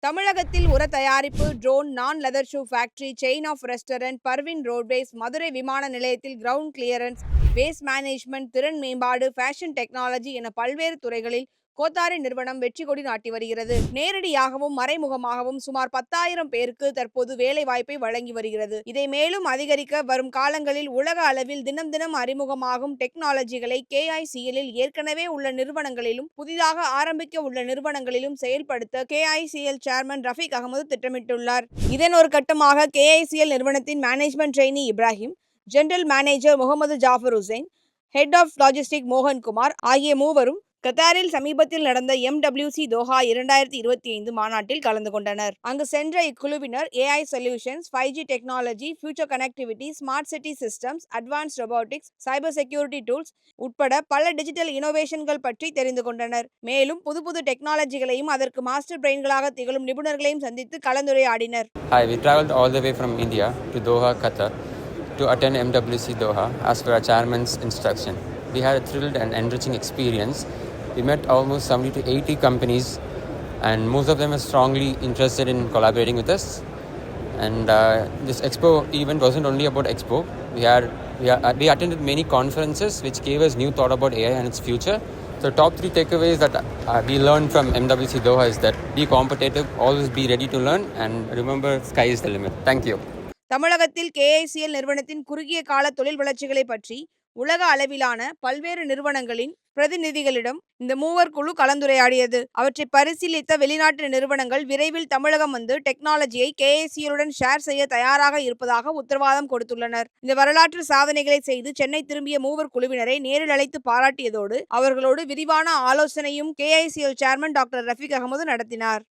தமிழகத்தில் உர தயாரிப்பு, drone, non leather shoe factory, chain of restaurant, Parveen roadways, Madurai விமான நிலையத்தில் கிரவுண்ட் கிளியரன்ஸ், வேஸ்ட் மேனேஜ்மெண்ட், திறன் மேம்பாடு, ஃபேஷன் டெக்னாலஜி என பல்வேறு துறைகளில் கோத்தாரி நிறுவனம் வெற்றி கொடி நாட்டி வருகிறது. நேரடியாகவும் மறைமுகமாகவும் சுமார் 10,000 பேருக்கு தற்போது வேலை வாய்ப்பை வழங்கி வருகிறது. இதை மேலும் அதிகரிக்க வரும் காலங்களில் உலக அளவில் தினம் தினம் அறிமுகமாகும் டெக்னாலஜிகளை KICL ஏற்கனவே உள்ள நிறுவனங்களிலும் புதிதாக ஆரம்பிக்க உள்ள நிறுவனங்களிலும் செயல்படுத்த KICL சேர்மன் ரஃபீக் அகமது திட்டமிட்டுள்ளார். இதன் ஒரு கட்டமாக KICL நிறுவனத்தின் management trainee Ibrahim, general manager Mohammed Jafar Hussain, head of logistic Mohankumar ஆகிய மூவரும் கத்தாரில் சமீபத்தில் நடந்த MWC தோஹா 2025 மாநாட்டில் கலந்து கொண்டனர். அங்கு சென்ற இக்குழுவினர் AI solutions, 5G technology, future connectivity, smart city systems, advanced robotics, cyber security tools உட்பட பல டிஜிட்டல் இனோவேஷன்கள் பற்றி தெரிந்து கொண்டனர். மேலும் புது புது டெக்னாலஜிகளையும் அதற்கு மாஸ்டர் பிரெயின்களாக திகழும் நிபுணர்களையும் சந்தித்து கலந்துரையாடினர். Hi, we traveled all the way from India to Doha, Qatar to attend MWC Doha as per our chairman's instruction. We had a thrilled and enriching experience. We met almost 70 to 80 companies, and most of them are strongly interested in collaborating with us. And this expo event wasn't only about expo. We attended many conferences which gave us new thought about AI and its future. So top 3 takeaways that we learned from MWC Doha is that be competitive, always be ready to learn, and remember sky is the limit. Thank you. தமிழகத்தில் KICL நிறுவனத்தின் குறுகிய கால தொழில் வளர்ச்சிகளை பற்றி உலக அளவிலான பல்வேறு நிறுவனங்களின் பிரதிநிதிகளிடம் இந்த மூவர் குழு கலந்துரையாடியது. அவற்றை பரிசீலித்த வெளிநாட்டு நிறுவனங்கள் விரைவில் தமிழகம் வந்து டெக்னாலஜியை KICL ஷேர் செய்ய தயாராக இருப்பதாக உத்தரவாதம் கொடுத்துள்ளனர். இந்த வரலாற்று சாதனைகளை செய்து சென்னை திரும்பிய மூவர் குழுவினரை நேரில் அழைத்து பாராட்டியதோடு அவர்களோடு விரிவான ஆலோசனையும் KICL chairman doctor Rafeeq Ahmed நடத்தினார்.